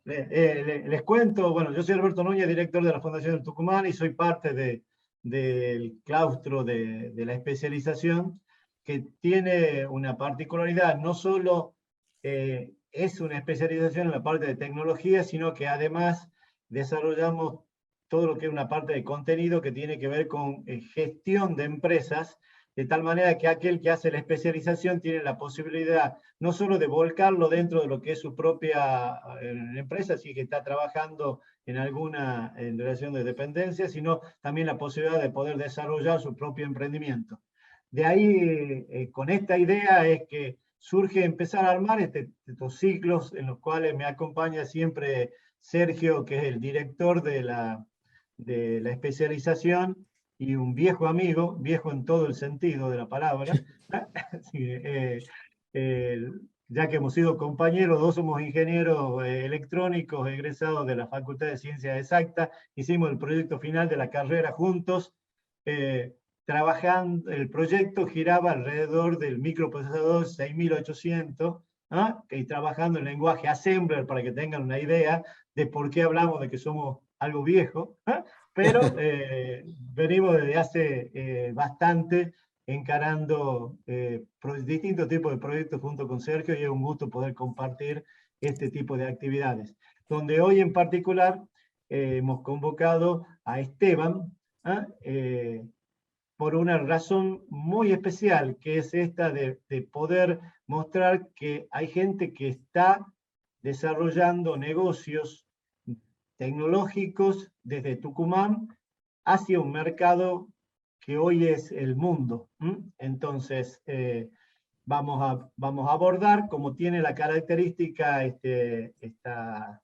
Bueno, les cuento, bueno, yo soy Alberto Núñez, director de la Fundación del Tucumán y soy parte del claustro de la especialización, que tiene una particularidad. No solo es una especialización en la parte de tecnología, sino que además desarrollamos todo lo que es una parte de contenido que tiene que ver con gestión de empresas, de tal manera que aquel que hace la especialización tiene la posibilidad no solo de volcarlo dentro de lo que es su propia empresa, si que está trabajando en relación de dependencia, sino también la posibilidad de poder desarrollar su propio emprendimiento. De ahí, con esta idea es que surge empezar a armar estos ciclos en los cuales me acompaña siempre Sergio, que es el director de la especialización, y un viejo amigo, viejo en todo el sentido de la palabra, sí, ya que hemos sido compañeros, dos somos ingenieros electrónicos egresados de la Facultad de Ciencias Exactas, hicimos el proyecto final de la carrera juntos, trabajando, el proyecto giraba alrededor del microprocesador 6800, ¿ah? Y trabajando en lenguaje Assembler, para que tengan una idea de por qué hablamos de que somos algo viejo, ¿ah? Pero venimos desde hace bastante encarando distintos tipos de proyectos junto con Sergio, y es un gusto poder compartir este tipo de actividades. Donde hoy en particular hemos convocado a Esteban, ¿ah? Por una razón muy especial, que es esta de poder mostrar que hay gente que está desarrollando negocios tecnológicos desde Tucumán hacia un mercado que hoy es el mundo. Entonces, vamos a abordar, como tiene la característica esta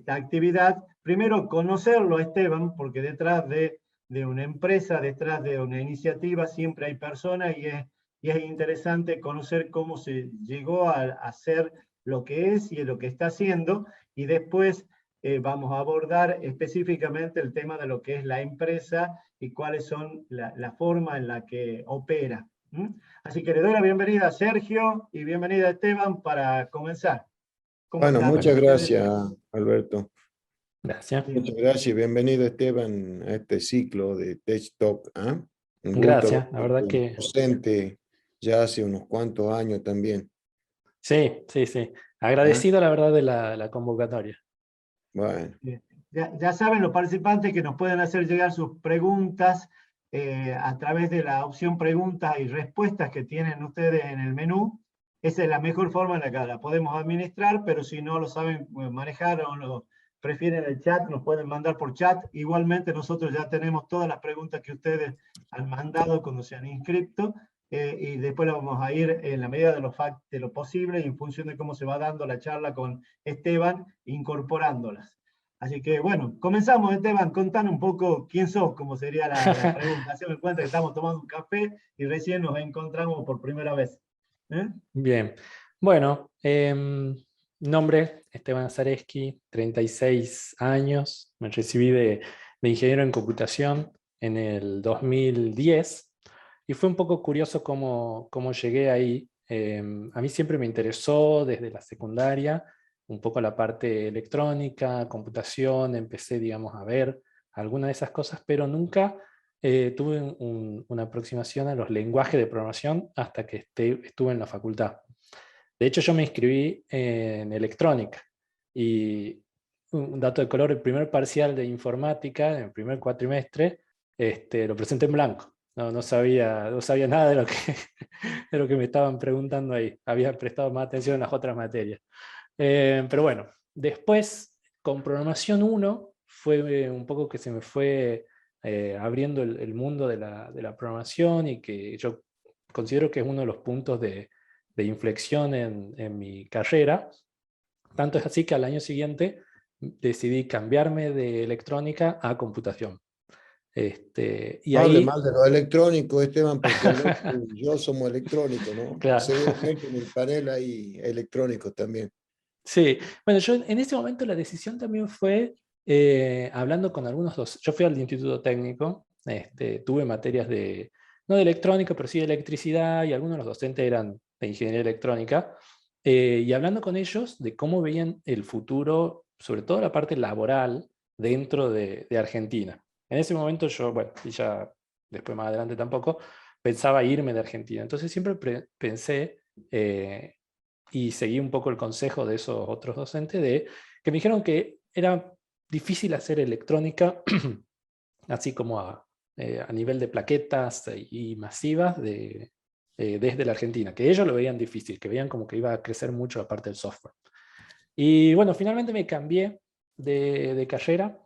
actividad, primero conocerlo a Esteban, porque detrás de una empresa, detrás de una iniciativa, siempre hay personas, y es interesante conocer cómo se llegó a ser lo que es y lo que está haciendo, y después vamos a abordar específicamente el tema de lo que es la empresa y cuáles son la forma en la que opera. Así que le doy la bienvenida a Sergio y bienvenida a Esteban para comenzar. ¿Cómo Bueno, están? muchas gracias, Alberto. Gracias. Bien. Muchas gracias y bienvenido, Esteban, a este ciclo de Tech Talk. Un gusto Gracias, la verdad verte que docente ya hace unos cuantos años también. sí, sí, sí. ¿Ah? Agradecido la verdad de la convocatoria. Bueno, Ya saben los participantes que nos pueden hacer llegar sus preguntas a través de la opción preguntas y respuestas que tienen ustedes en el menú. Esa es la mejor forma en la que la podemos administrar, pero si no lo saben manejar o lo prefieren el chat, nos pueden mandar por chat. Igualmente nosotros ya tenemos todas las preguntas que ustedes han mandado cuando se han inscrito, y después las vamos a ir en la medida de lo posible y en función de cómo se va dando la charla con Esteban, incorporándolas. Así que bueno, comenzamos, Esteban. Contanos un poco quién sos, como sería la pregunta. Haceme cuenta que estamos tomando un café y recién nos encontramos por primera vez. Bien. Bueno, nombre, Esteban Zareski, 36 años. Me recibí de ingeniero en computación en el 2010 y fue un poco curioso cómo llegué ahí. A mí siempre me interesó desde la secundaria un poco la parte electrónica, computación, empecé, digamos, a ver algunas de esas cosas, pero nunca tuve una aproximación a los lenguajes de programación hasta que estuve en la facultad. De hecho, yo me inscribí en electrónica y un dato de color, el primer parcial de informática, en el primer cuatrimestre, lo presenté en blanco. No sabía nada de lo que, de lo que me estaban preguntando ahí. Había prestado más atención en las otras materias. Pero bueno, después con programación 1 fue un poco que se me fue abriendo el mundo de la programación, y que yo considero que es uno de los puntos de inflexión en mi carrera. Tanto es así que al año siguiente decidí cambiarme de electrónica a computación. Y hable ahí, mal de lo electrónico, Esteban, porque Alberto y yo somos electrónicos, ¿no? claro. Seguramente en el panel hay electrónicos también. Sí, bueno, yo en ese momento la decisión también fue hablando con algunos dos. Yo fui al Instituto Técnico, tuve materias no de electrónica, pero sí de electricidad, y algunos de los docentes eran de ingeniería electrónica, y hablando con ellos de cómo veían el futuro sobre todo la parte laboral dentro de Argentina. En ese momento yo, bueno, y ya después más adelante tampoco, pensaba irme de Argentina. Entonces siempre pensé, y seguí un poco el consejo de esos otros docentes, que me dijeron que era difícil hacer electrónica, así como a nivel de plaquetas y masivas desde la Argentina, que ellos lo veían difícil, que veían como que iba a crecer mucho la parte del software. Y bueno, finalmente me cambié de carrera.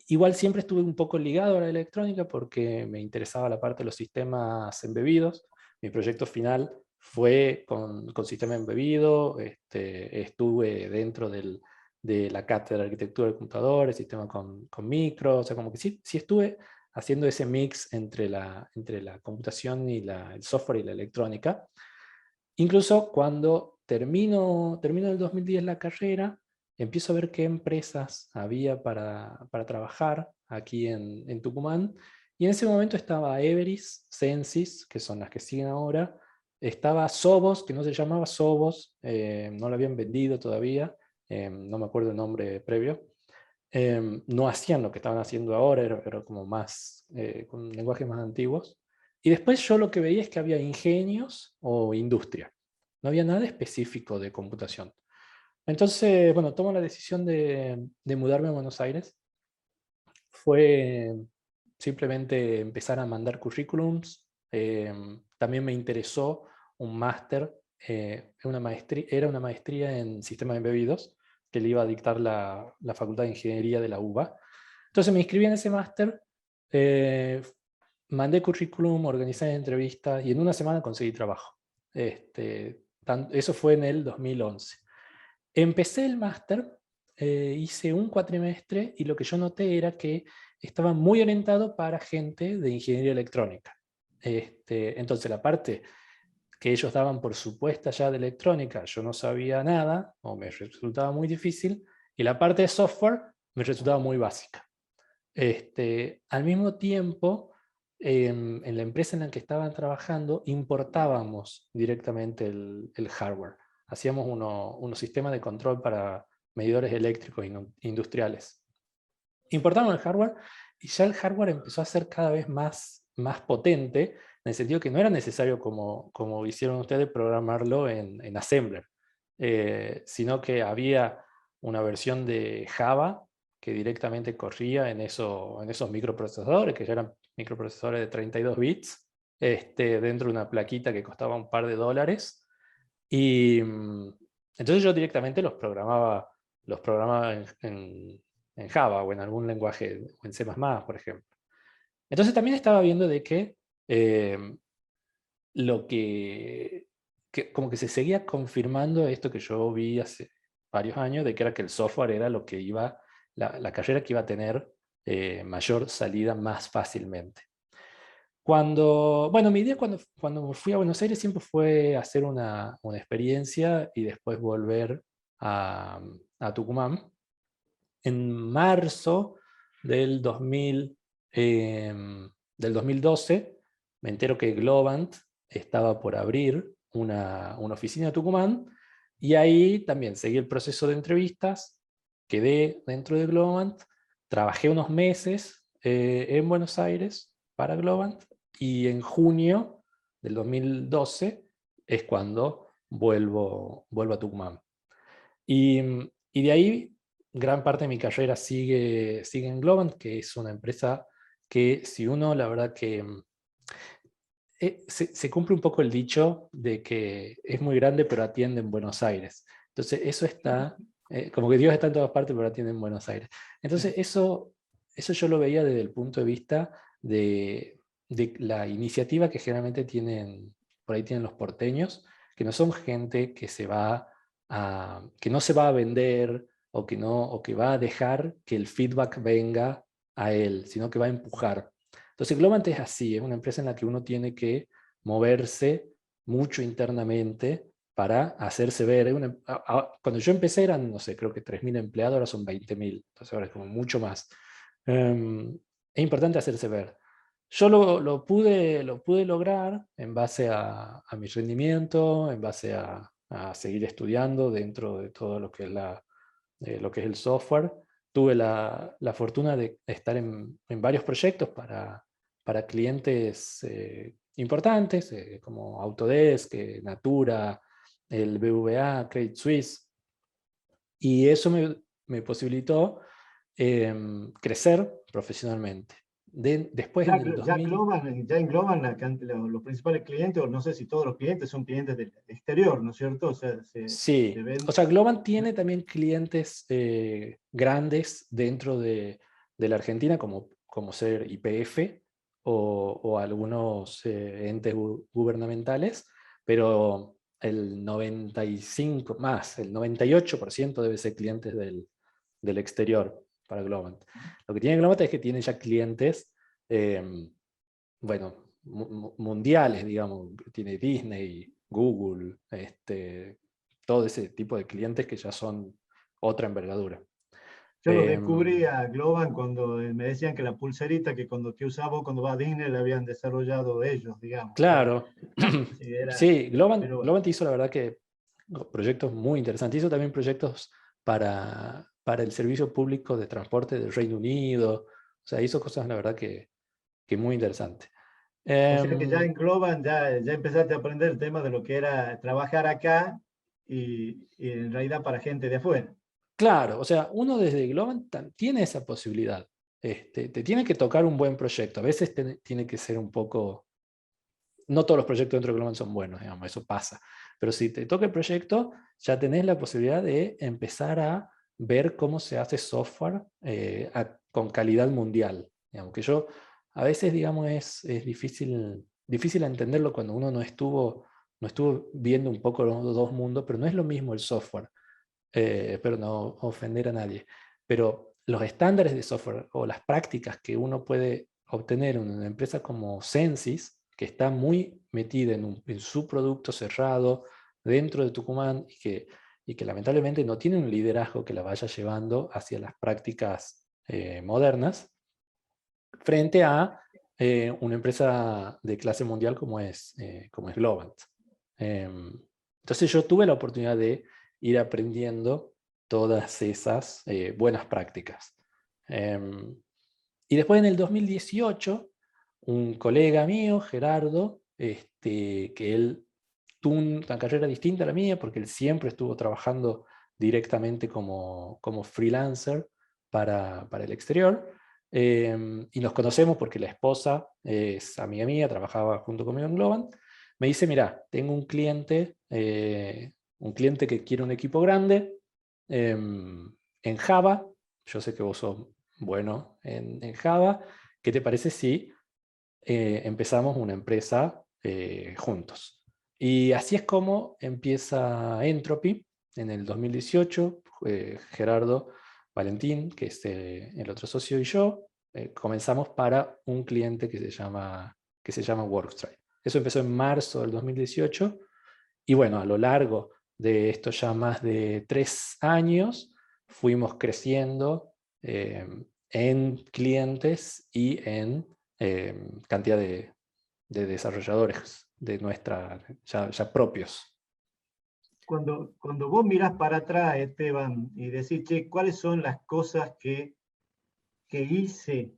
Igual siempre estuve un poco ligado a la electrónica porque me interesaba la parte de los sistemas embebidos. Mi proyecto final fue con sistema embebido. Estuve dentro de la cátedra de arquitectura de computadores, sistema con micro, o sea, como que sí estuve haciendo ese mix entre la computación y el software y la electrónica. Incluso cuando termino el 2010 la carrera, empiezo a ver qué empresas había para trabajar aquí en Tucumán, y en ese momento estaba Everis, Censys, que son las que siguen ahora, estaba Sovos, que no se llamaba Sovos, no lo habían vendido todavía, no me acuerdo el nombre previo. No hacían lo que estaban haciendo ahora, era como más, con lenguajes más antiguos. Y después yo lo que veía es que había ingenios o industria. No había nada específico de computación. Entonces, bueno, tomo la decisión de mudarme a Buenos Aires. Fue simplemente empezar a mandar currículums. También me interesó un máster, era una maestría en sistemas embebidos, que le iba a dictar la Facultad de Ingeniería de la UBA. Entonces me inscribí en ese máster, mandé currículum, organizé entrevistas y en una semana conseguí trabajo. Eso fue en el 2011. Empecé el máster, hice un cuatrimestre y lo que yo noté era que estaba muy orientado para gente de ingeniería electrónica. Entonces la parte que ellos daban por supuesta ya de electrónica, yo no sabía nada o me resultaba muy difícil, y la parte de software me resultaba muy básica. Al mismo tiempo, en la empresa en la que estaban trabajando, importábamos directamente el hardware. Hacíamos unos sistemas de control para medidores eléctricos industriales. Importábamos el hardware y ya el hardware empezó a ser cada vez más potente, en el sentido que no era necesario, como hicieron ustedes, programarlo en Assembler, sino que había una versión de Java que directamente corría en esos microprocesadores, que ya eran microprocesadores de 32 bits, dentro de una plaquita que costaba un par de dólares. Y entonces yo directamente los programaba en Java o en algún lenguaje, o en C++, por ejemplo. Entonces también estaba viendo de que como que se seguía confirmando esto que yo vi hace varios años, de que era que el software era lo que la carrera que iba a tener mayor salida más fácilmente. Mi idea cuando fui a Buenos Aires siempre fue hacer una experiencia y después volver a Tucumán. En marzo del 2012 me entero que Globant estaba por abrir una oficina en Tucumán, y ahí también seguí el proceso de entrevistas, quedé dentro de Globant, trabajé unos meses en Buenos Aires para Globant, y en junio del 2012 es cuando vuelvo a Tucumán. Y de ahí gran parte de mi carrera sigue en Globant, que es una empresa que, si uno, la verdad que se cumple un poco el dicho de que es muy grande pero atiende en Buenos Aires. Entonces eso está, como que Dios está en todas partes pero atiende en Buenos Aires. Entonces eso yo lo veía desde el punto de vista de la iniciativa que generalmente por ahí tienen los porteños, que no son gente que que no se va a vender, o que va a dejar que el feedback venga a él, sino que va a empujar. Entonces Globant es así, es una empresa en la que uno tiene que moverse mucho internamente para hacerse ver. Cuando yo empecé eran, no sé, creo que 3.000 empleados, ahora son 20.000, entonces ahora es como mucho más. Es importante hacerse ver. Yo lo pude lograr en base a mi rendimiento, en base a seguir estudiando dentro de todo lo que es la lo que es el software. Tuve la fortuna de estar en varios proyectos para clientes importantes, como Autodesk, Natura, el BBVA, Credit Suisse, y eso me posibilitó crecer profesionalmente. Después en el 2000... Ya engloban los principales clientes, o no sé si todos los clientes son clientes del exterior, ¿no es cierto? O sea, Sí, o sea, Globant tiene también clientes grandes dentro de la Argentina, como ser YPF o algunos entes gubernamentales, pero el 95 más, el 98% debe ser clientes del exterior para Globant. Lo que tiene Globant es que tiene ya clientes, bueno, mundiales, digamos, tiene Disney, Google, todo ese tipo de clientes que ya son otra envergadura. Yo lo descubrí a Globan cuando me decían que la pulserita que usaba cuando va a Disney la habían desarrollado ellos, digamos. Claro. Sí, era, sí, pero, Globant hizo la verdad que proyectos muy interesantes. Hizo también proyectos para el servicio público de transporte del Reino Unido. O sea, hizo cosas la verdad que muy interesantes. o sea que ya en Globan ya empezaste a aprender el tema de lo que era trabajar acá y en realidad para gente de afuera. Claro, o sea, uno desde Globant tiene esa posibilidad. Te tiene que tocar un buen proyecto. A veces tiene que ser un poco... No todos los proyectos dentro de Globant son buenos, digamos, eso pasa. Pero si te toca el proyecto, ya tenés la posibilidad de empezar a ver cómo se hace software con calidad mundial. Digamos, que yo a veces, digamos, es difícil entenderlo cuando uno no estuvo viendo un poco los dos mundos, pero no es lo mismo el software. Pero no ofender a nadie. Pero los estándares de software o las prácticas que uno puede obtener en una empresa como Censys, que está muy metida en su producto cerrado dentro de Tucumán y que lamentablemente no tiene un liderazgo que la vaya llevando hacia las prácticas modernas, frente a una empresa de clase mundial como es Globant. Entonces yo tuve la oportunidad de ir aprendiendo todas esas buenas prácticas. Y después en el 2018, un colega mío, Gerardo, que él tuvo una carrera distinta a la mía, porque él siempre estuvo trabajando directamente como freelancer para el exterior. Y nos conocemos porque la esposa es amiga mía, trabajaba junto conmigo en Globant. Me dice, mira, tengo un cliente que quiere un equipo grande en Java. Yo sé que vos sos bueno en Java. ¿Qué te parece si empezamos una empresa juntos? Y así es como empieza Entropy en el 2018. Gerardo, Valentín, que es el otro socio, y yo comenzamos para un cliente que se llama Workstripe. Eso empezó en marzo del 2018 y bueno, a lo largo de esto ya más de 3 años fuimos creciendo en clientes y en cantidad de desarrolladores de nuestra, ya propios. Cuando vos mirás para atrás, Esteban, y decís, che, ¿cuáles son las cosas que hice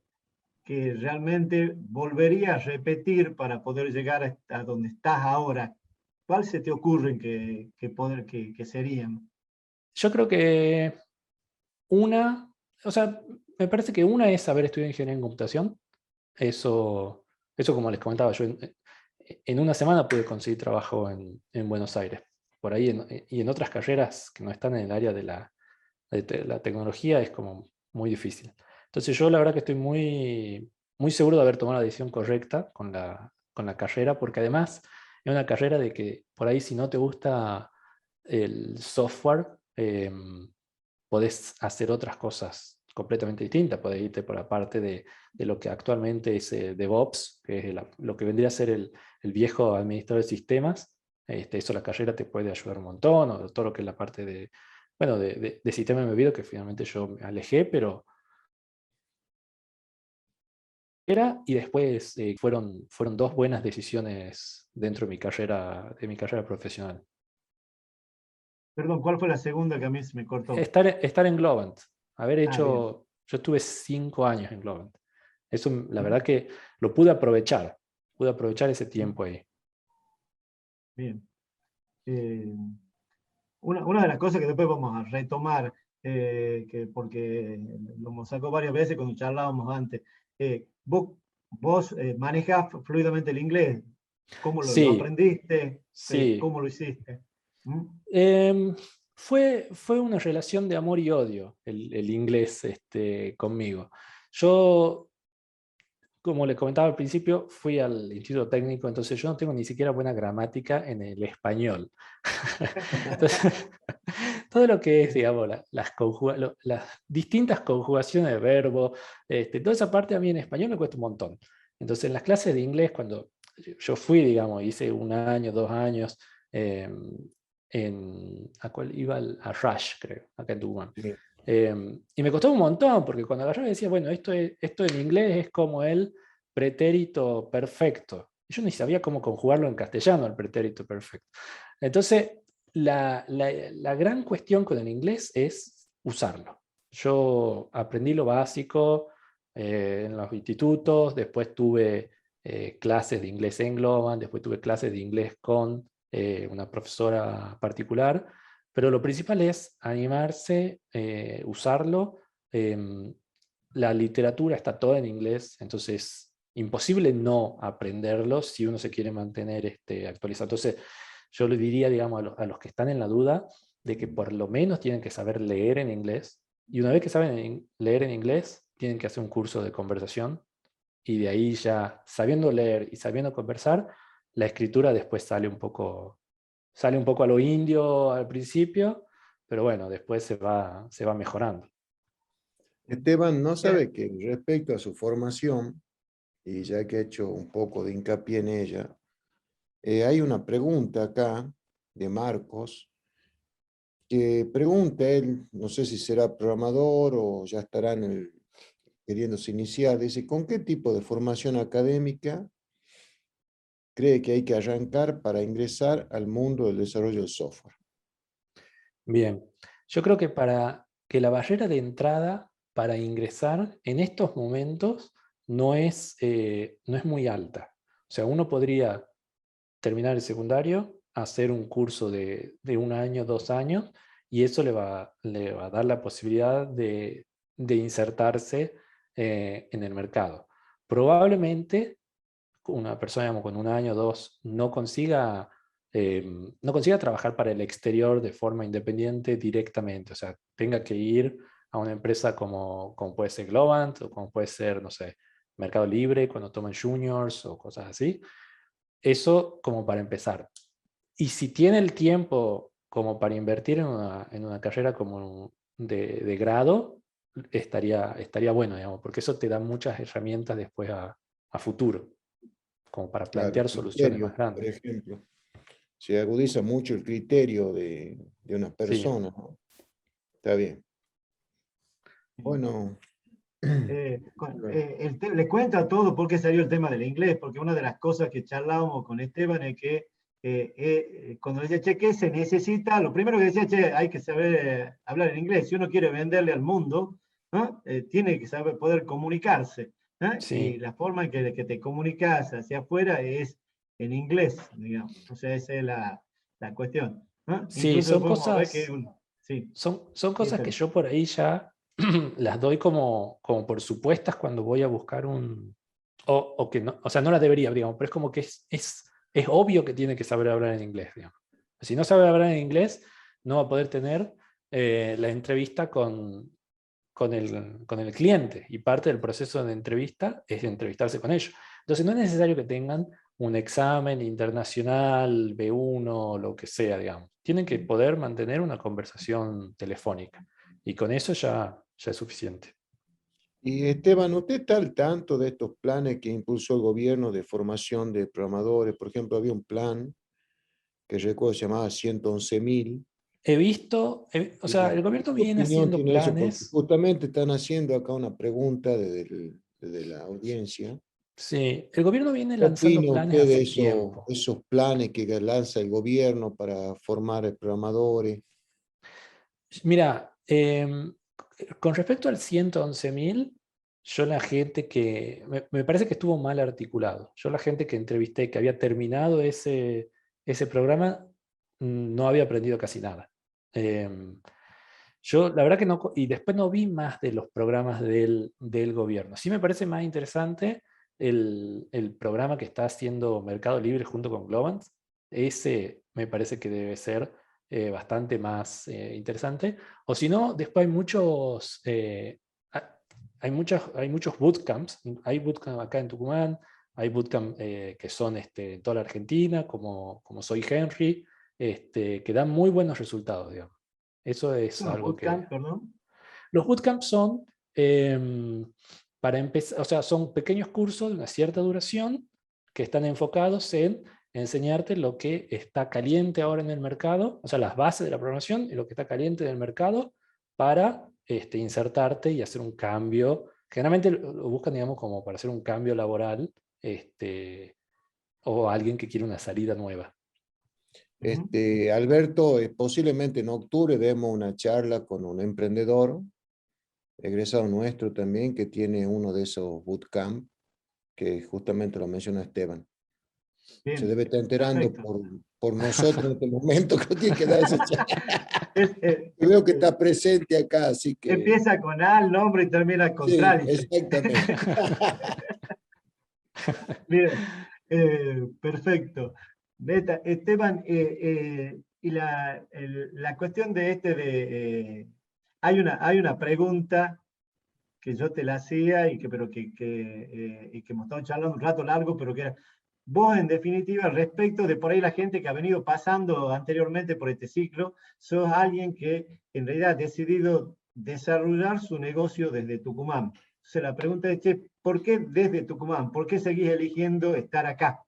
que realmente volvería a repetir para poder llegar a donde estás ahora? ¿Cuál se te ocurren que serían? Yo creo que o sea, me parece que una es haber estudiado ingeniería en computación. Eso como les comentaba, yo en una semana pude conseguir trabajo en Buenos Aires. Por ahí y en otras carreras que no están en el área de la tecnología es como muy difícil. Entonces yo la verdad que estoy muy seguro de haber tomado la decisión correcta con la carrera, porque además es una carrera de que por ahí si no te gusta el software, podés hacer otras cosas completamente distintas. Podés irte por la parte de lo que actualmente es DevOps, que es lo que vendría a ser el viejo administrador de sistemas. Eso la carrera te puede ayudar un montón, o todo lo que es la parte de sistema embebido, que finalmente yo me alejé, pero y después fueron 2 buenas decisiones dentro de mi carrera profesional. Perdón, ¿cuál fue la segunda que a mí se me cortó? Estar en Globant. Haber Bien. hecho, yo estuve 5 años en Globant. Eso, la Mm, verdad que lo pude aprovechar. Pude aprovechar ese tiempo ahí. bien. Eh, una de las cosas que después vamos a retomar, porque lo hemos sacado varias veces cuando charlábamos antes, vos manejás fluidamente el inglés. ¿Cómo lo Sí, aprendiste? sí. ¿Cómo lo hiciste? ¿Mm? Em, fue una relación de amor y odio el inglés conmigo. Yo, como le comentaba al principio, fui al Instituto Técnico, entonces yo no tengo ni siquiera buena gramática en el español. Entonces, todo lo que es, digamos, las distintas conjugaciones de verbo, toda esa parte a mí en español me cuesta un montón. Entonces, en las clases de inglés, cuando yo fui, digamos, hice 1 año, 2 años, eh, ¿a cuál iba? A Rush, creo, acá en Tucumán. Sí. Y me costó un montón, porque cuando agarraba decía, bueno, esto en inglés es como el pretérito perfecto. Yo ni sabía cómo conjugarlo en castellano, el pretérito perfecto. Entonces, la gran cuestión con el inglés es usarlo. Yo aprendí lo básico en los institutos, después tuve clases de inglés en Globan, después tuve clases de inglés con una profesora particular, pero lo principal es animarse, usarlo. em, la literatura está toda en inglés, entonces imposible no aprenderlo si uno se quiere mantener actualizado. Entonces, yo le diría, digamos, a los que están en la duda de que por lo menos tienen que saber leer en inglés, y una vez que saben leer en inglés, tienen que hacer un curso de conversación, y de ahí ya, sabiendo leer y sabiendo conversar, la escritura después sale un poco a lo indio al principio, pero bueno, después se va mejorando. Esteban, no sabe que respecto a su formación, y ya que he hecho un poco de hincapié en ella, hay una pregunta acá de Marcos, que pregunta él, no sé si será programador o ya estará queriéndose iniciar, dice, ¿con qué tipo de formación académica cree que hay que arrancar para ingresar al mundo del desarrollo del software? Bien, yo creo que para que la barrera de entrada para ingresar en estos momentos no es muy alta. O sea, uno podría terminar el secundario, hacer un curso de 1 año, 2 años, y eso le va a dar la posibilidad de insertarse en el mercado. Probablemente una persona, digamos, con 1 año o 2 no consiga trabajar para el exterior de forma independiente directamente, o sea, tenga que ir a una empresa como puede ser Globant o como puede ser, no sé, Mercado Libre cuando toman juniors o cosas así. Eso como para empezar. Y si tiene el tiempo como para invertir en una carrera como de grado, estaría bueno, digamos, porque eso te da muchas herramientas después a futuro, como para Claro, el plantear soluciones más criterio, por grandes. ejemplo. Se agudiza mucho el criterio de una Sí. persona, ¿no? Está bien. Bueno, Le cuenta todo por qué salió el tema del inglés, porque una de las cosas que charlábamos con Esteban es que cuando decía, che, ¿qué se necesita? Lo primero que decía, che, hay que saber hablar en inglés. Si uno quiere venderle al mundo, ¿no? Tiene que saber poder comunicarse. Y Sí, la forma en que te comunicas hacia afuera es en inglés, digamos. O sea, esa es la cuestión. sí, Incluso son después vamos a ver que cosas, sí, son sí, cosas que Esteban. yo por ahí ya las doy como por supuestas cuando voy a buscar o que no, o sea, no las debería, digamos, pero es como que es obvio que tiene que saber hablar en inglés, digamos. Si no sabe hablar en inglés, no va a poder tener la entrevista con el cliente, y parte del proceso de entrevista es entrevistarse con ellos. Entonces no es necesario que tengan un examen internacional, B1, lo que sea, digamos. Tienen que poder mantener una conversación telefónica, y con eso ya es suficiente. y Esteban, ¿usted está al tanto de estos planes que impulsó el gobierno de formación de programadores? Por ejemplo, había un plan que recuerdo se llamaba 111.000. He visto, o sea, el ¿Qué gobierno viene opinión haciendo tiene eso? Porque planes. justamente están haciendo acá una pregunta desde la audiencia. Sí, el gobierno viene ¿Qué lanzando opina planes usted de hace eso, tiempo. esos planes que lanza el gobierno para formar programadores? Mira, con respecto al 111.000, yo la gente que, me parece que estuvo mal articulado. Yo la gente que entrevisté que había terminado ese programa no había aprendido casi nada. Yo la verdad que no, y después no vi más de los programas del gobierno. Sí me parece más interesante el programa que está haciendo Mercado Libre junto con Globant. Ese me parece que debe ser bastante más interesante. O si no, después hay muchos bootcamps. Hay bootcamp acá en Tucumán, hay bootcamp que son en toda la Argentina, como Soy Henry, que dan muy buenos resultados, digamos. Eso es Bueno, algo que... bootcamp, perdón. Los bootcamps son, para empezar, o sea, son pequeños cursos de una cierta duración que están enfocados en enseñarte lo que está caliente ahora en el mercado, o sea, las bases de la programación y lo que está caliente en el mercado para insertarte y hacer un cambio. Generalmente lo buscan, digamos, como para hacer un cambio laboral, o alguien que quiere una salida nueva. Ujú. Alberto, posiblemente en octubre demos una charla con un emprendedor, egresado nuestro también, que tiene uno de esos bootcamp, que justamente lo menciona Esteban. Se Bien, debe estar enterando perfecto. por nosotros en este momento que tiene que dar esa charla. Es, Veo que está presente acá, así que empieza con A el nombre y termina con sí, Tralice. exactamente. Bien, perfecto. Beta, Esteban, y la cuestión de hay una pregunta que yo te la hacía y que hemos estado charlando un rato largo, pero que era, vos en definitiva, respecto de por ahí la gente que ha venido pasando anteriormente por este ciclo, sos alguien que en realidad ha decidido desarrollar su negocio desde Tucumán. Entonces la pregunta es, che, ¿por qué desde Tucumán? ¿Por qué seguís eligiendo estar acá?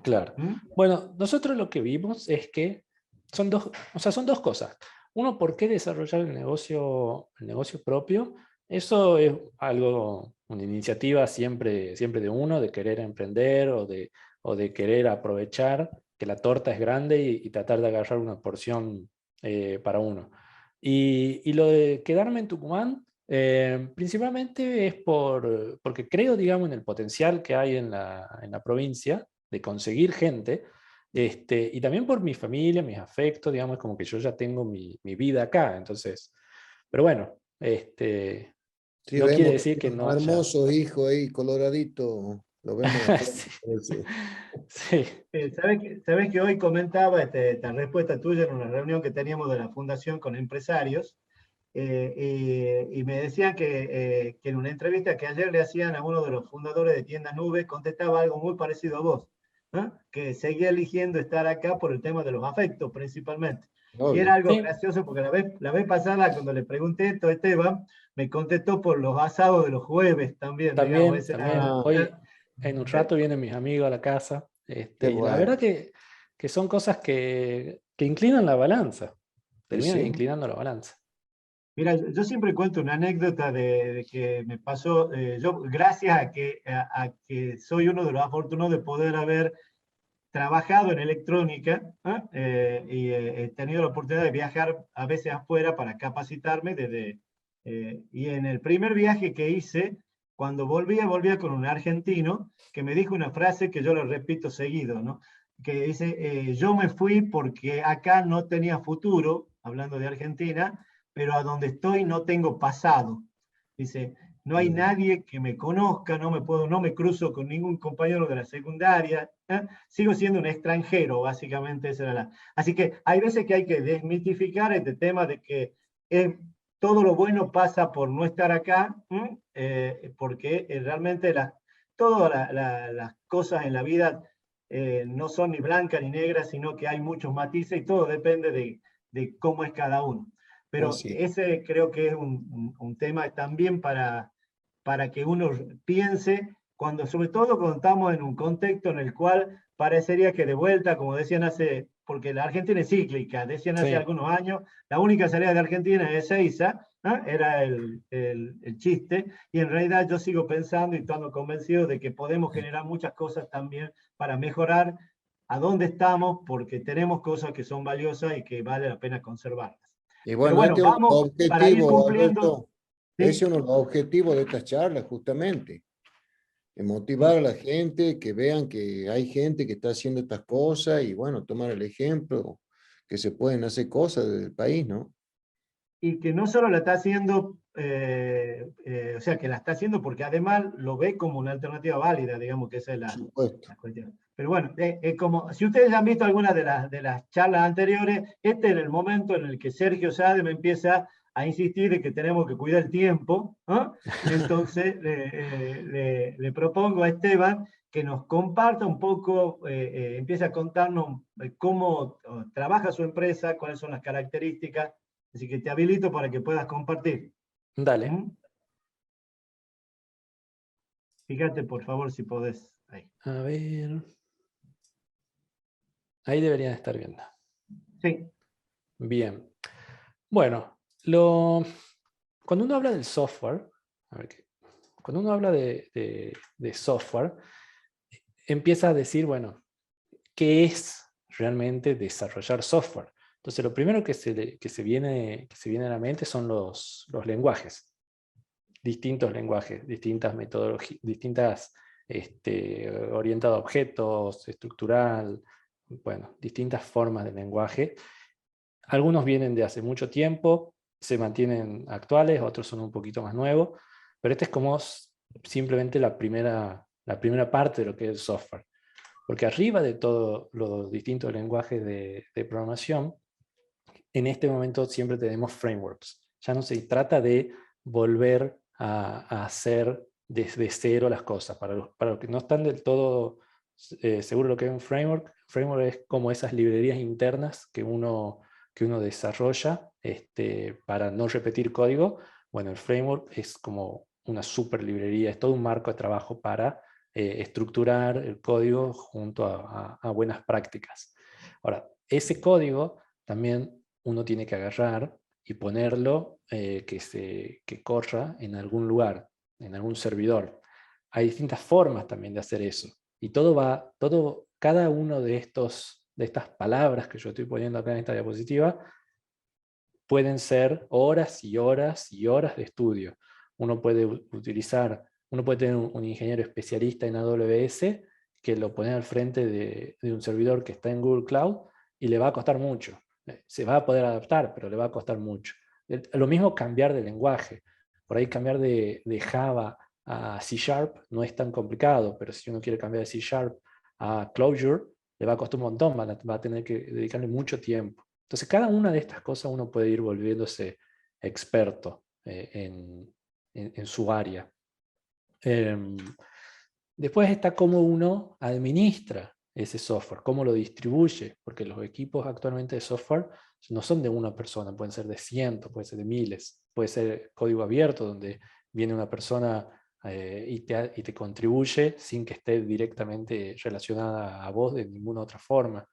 Claro. ¿Mm? Bueno, nosotros lo que vimos es que son dos cosas. Uno, ¿por qué desarrollar el negocio propio? Eso es algo, una iniciativa siempre de uno, de querer emprender o de querer aprovechar que la torta es grande y tratar de agarrar una porción para uno. Y lo de quedarme en Tucumán, principalmente es porque creo, digamos, en el potencial que hay en la provincia de conseguir gente, y también por mi familia, mis afectos, digamos, como que yo ya tengo mi vida acá, entonces, pero bueno, Sí, no quiere vemos que decir que tiene un no haya... hermoso hijo ahí, coloradito, lo vemos de frente. Sí, Sí. sí, Sabés que hoy comentaba esta respuesta tuya en una reunión que teníamos de la Fundación con empresarios, y me decían que en una entrevista que ayer le hacían a uno de los fundadores de Tiendas Nubes, contestaba algo muy parecido a vos, ¿no? Que seguía eligiendo estar acá por el tema de los afectos principalmente. Y era Obvio. algo sí, gracioso porque la vez pasada, cuando le pregunté esto a Esteban, me contestó por los asados de los jueves también, digamos. también, Ese también. Ah, Hoy en un rato vienen mis amigos a la casa, qué y la verdad bueno. que son cosas que inclinan la balanza, Y terminan sí, inclinando la balanza. Mira, yo siempre cuento una anécdota de que me pasó, yo gracias a que soy uno de los afortunados de poder haber trabajado en electrónica, ¿ah? Y he tenido la oportunidad de viajar a veces afuera para capacitarme y en el primer viaje que hice, cuando volvía con un argentino que me dijo una frase que yo lo repito seguido, ¿no? Que dice, yo me fui porque acá no tenía futuro, hablando de Argentina, pero a donde estoy no tengo pasado. Dice, no hay mm, nadie que me conozca, no me cruzo con ningún compañero de la secundaria, ¿eh? Sigo siendo un extranjero, básicamente esa era la. Así que hay veces que hay que desmitificar este tema de que todo lo bueno pasa por no estar acá, porque realmente todas las cosas en la vida no son ni blancas ni negras, sino que hay muchos matices y todo depende de cómo es cada uno. Pero así. ese creo que es un tema también para que uno piense, sobre todo cuando estamos en un contexto en el cual parecería que de vuelta, como decían porque la Argentina es cíclica, decían hace Sí, algunos años, la única salida de Argentina es Ezeiza, ¿eh? Era el chiste, y en realidad yo sigo pensando y estando convencido de que podemos generar muchas cosas también para mejorar a dónde estamos, porque tenemos cosas que son valiosas y que vale la pena conservarlas. Y Pero bueno, bueno, este es uno de los vamos para ir objetivos, cumpliendo. Alberto, ese ¿Sí? es uno de los objetivos de estas charlas, justamente. Motivar a la gente, que vean que hay gente que está haciendo estas cosas y bueno, tomar el ejemplo, que se pueden hacer cosas desde el país, ¿no? Y que no solo la está haciendo, o sea, que la está haciendo porque además lo ve como una alternativa válida, digamos que esa es Por supuesto. la cuestión. Pero bueno, es como, si ustedes han visto algunas de las charlas anteriores, este es el momento en el que Sergio Sade me empieza a insistir de que tenemos que cuidar el tiempo, ¿no? Entonces le propongo a Esteban que nos comparta un poco, empiece a contarnos cómo trabaja su empresa, cuáles son las características. Así que te habilito para que puedas compartir. Dale. ¿Mm? Fíjate, por favor, si podés. Ahí. A ver. Ahí deberían estar viendo. Sí. Bien. Bueno, cuando uno habla del software, a ver cuando uno habla de software, empieza a decir, bueno, ¿qué es realmente desarrollar software? Entonces, lo primero que se viene a la mente son los lenguajes. Distintos lenguajes, distintas metodologías, distintas orientado a objetos, estructural, bueno, distintas formas de lenguaje. Algunos vienen de hace mucho tiempo, se mantienen actuales, otros son un poquito más nuevos, pero este es como simplemente la primera parte de lo que es el software. Porque arriba de todos los distintos lenguajes de programación, en este momento siempre tenemos frameworks. Ya no se trata de volver a hacer desde cero las cosas. Para los que no están del todo seguros de lo que es un framework es como esas librerías internas que uno desarrolla para no repetir código. Bueno, el framework es como una super librería, es todo un marco de trabajo para estructurar el código junto a buenas prácticas. Ahora, ese código también uno tiene que agarrar y ponerlo que corra en algún lugar, en algún servidor. Hay distintas formas también de hacer eso. Y cada uno de estas palabras que yo estoy poniendo acá en esta diapositiva, pueden ser horas y horas y horas de estudio. Uno puede tener un ingeniero especialista en AWS que lo pone al frente de un servidor que está en Google Cloud y le va a costar mucho. Se va a poder adaptar, pero le va a costar mucho. Lo mismo cambiar de lenguaje. Por ahí cambiar de Java a C# no es tan complicado, pero si uno quiere cambiar de C# a Clojure, le va a costar un montón, va a tener que dedicarle mucho tiempo. Entonces, cada una de estas cosas uno puede ir volviéndose experto en su área. Después está cómo uno administra ese software, cómo lo distribuye, porque los equipos actualmente de software no son de una persona, pueden ser de cientos, pueden ser de miles, puede ser código abierto, donde viene una persona y te contribuye sin que esté directamente relacionada a vos de ninguna otra forma.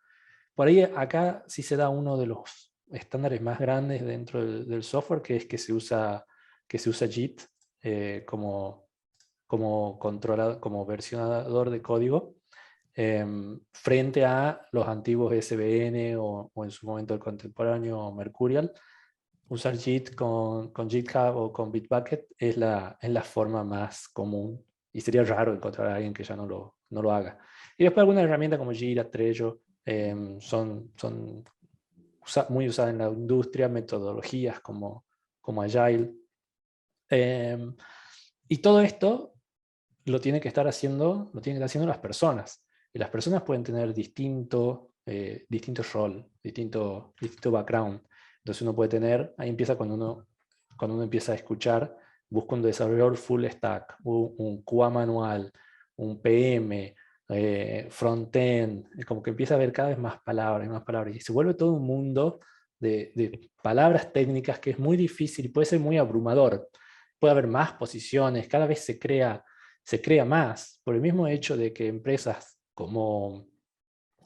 Por ahí acá sí se da uno de los estándares más grandes dentro del software, que es que se usa Git como versionador de código, frente a los antiguos SVN o en su momento el contemporáneo Mercurial. Usar Git con GitHub o con Bitbucket es la forma más común, y sería raro encontrar a alguien que ya no lo haga. Y después algunas herramientas como Jira, Trello, son muy usadas en la industria, metodologías como Agile. Y todo esto lo tienen que estar haciendo las personas. Y las personas pueden tener distinto rol, distinto background. Entonces uno puede tener, ahí empieza cuando uno empieza a escuchar, busca un desarrollador full stack, un QA manual, un PM, front-end, como que empieza a haber cada vez más palabras y más palabras. Y se vuelve todo un mundo de palabras técnicas que es muy difícil y puede ser muy abrumador. Puede haber más posiciones, cada vez se crea más, por el mismo hecho de que empresas como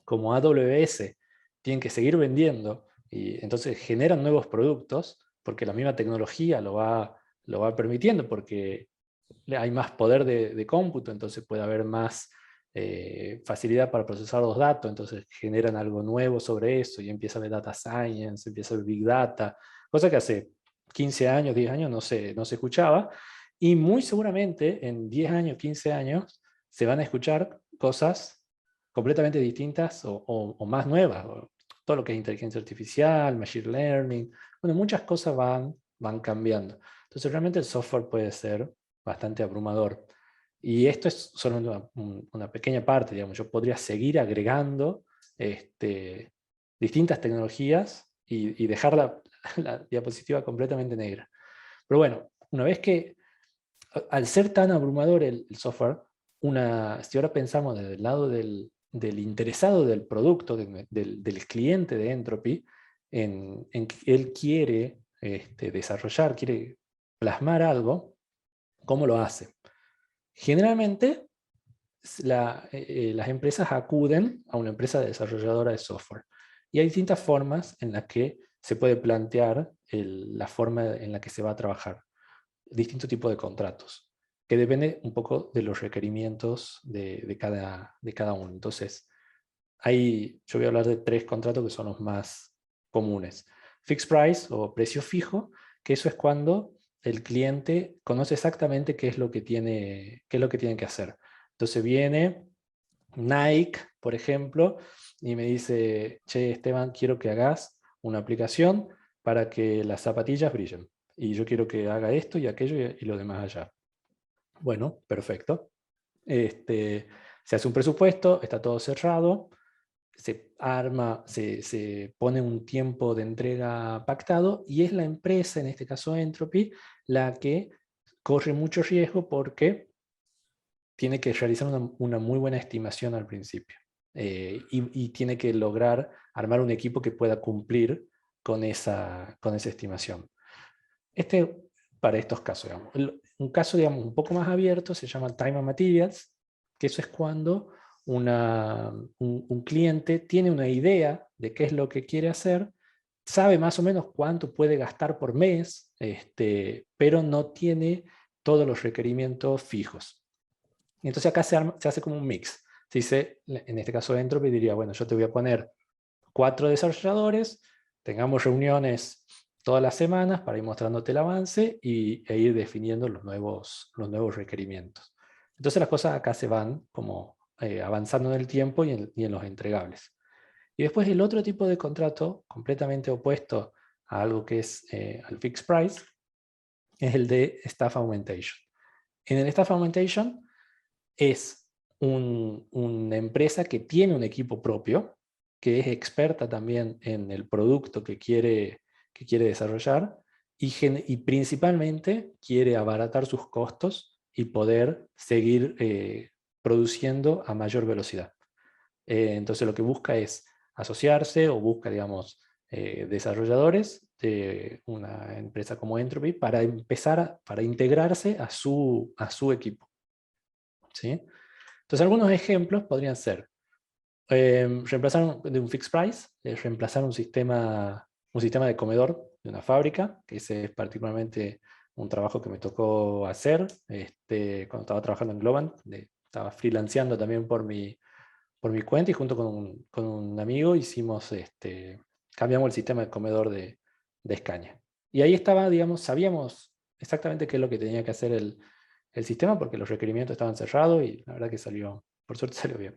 AWS tienen que seguir vendiendo y entonces generan nuevos productos porque la misma tecnología lo va permitiendo, porque hay más poder de cómputo, entonces puede haber más facilidad para procesar los datos, entonces generan algo nuevo sobre eso y empieza a haber data science, empieza a haber big data, cosa que hace 15 años, 10 años no se escuchaba, y muy seguramente en 10 años, 15 años, se van a escuchar cosas completamente distintas o más nuevas. Todo lo que es inteligencia artificial, machine learning, bueno, muchas cosas van cambiando. Entonces realmente el software puede ser bastante abrumador. Y esto es solo una pequeña parte, digamos. Yo podría seguir agregando distintas tecnologías y dejar la diapositiva completamente negra. Pero bueno, una vez que, al ser tan abrumador el software, si ahora pensamos desde el lado del interesado del producto, del cliente de Entropy, en que él quiere desarrollar, quiere plasmar algo, ¿cómo lo hace? Generalmente, las empresas acuden a una empresa desarrolladora de software. Y hay distintas formas en las que se puede plantear la forma en la que se va a trabajar. Distintos tipos de contratos, que depende un poco de los requerimientos de cada uno. Entonces, yo voy a hablar de 3 contratos que son los más comunes. Fixed price o precio fijo, que eso es cuando el cliente conoce exactamente qué es lo que tiene que hacer. Entonces viene Nike, por ejemplo, y me dice, che, Esteban, quiero que hagas una aplicación para que las zapatillas brillen. Y yo quiero que haga esto y aquello y lo demás allá. Bueno, perfecto. Se hace un presupuesto, está todo cerrado, se arma, se pone un tiempo de entrega pactado y es la empresa, en este caso Entropy, la que corre mucho riesgo porque tiene que realizar una muy buena estimación al principio y tiene que lograr armar un equipo que pueda cumplir con esa estimación. Para estos casos, digamos. Un caso, digamos, un poco más abierto se llama Time and Materials, que eso es cuando un cliente tiene una idea de qué es lo que quiere hacer, sabe más o menos cuánto puede gastar por mes, pero no tiene todos los requerimientos fijos. Y entonces acá se hace como un mix. Se dice, en este caso Entropy diría, bueno, yo te voy a poner 4 desarrolladores, tengamos reuniones todas las semanas para ir mostrándote el avance e ir definiendo los nuevos requerimientos. Entonces las cosas acá se van como avanzando en el tiempo y en los entregables. Y después el otro tipo de contrato, completamente opuesto a algo que es al fixed price, es el de staff augmentation. En el staff augmentation es una empresa que tiene un equipo propio, que es experta también en el producto que quiere desarrollar y principalmente quiere abaratar sus costos y poder seguir produciendo a mayor velocidad. Entonces lo que busca es asociarse o busca, digamos, desarrolladores de una empresa como Entropy para para integrarse a su equipo. ¿Sí? Entonces algunos ejemplos podrían ser reemplazar de un fixed price, reemplazar un sistema de comedor de una fábrica, que ese es particularmente un trabajo que me tocó hacer cuando estaba trabajando en Globant. Estaba freelanceando también por mi cuenta y junto con un amigo cambiamos el sistema de comedor de Scania. Y ahí estaba, digamos, sabíamos exactamente qué es lo que tenía que hacer el sistema porque los requerimientos estaban cerrados y la verdad que por suerte salió bien.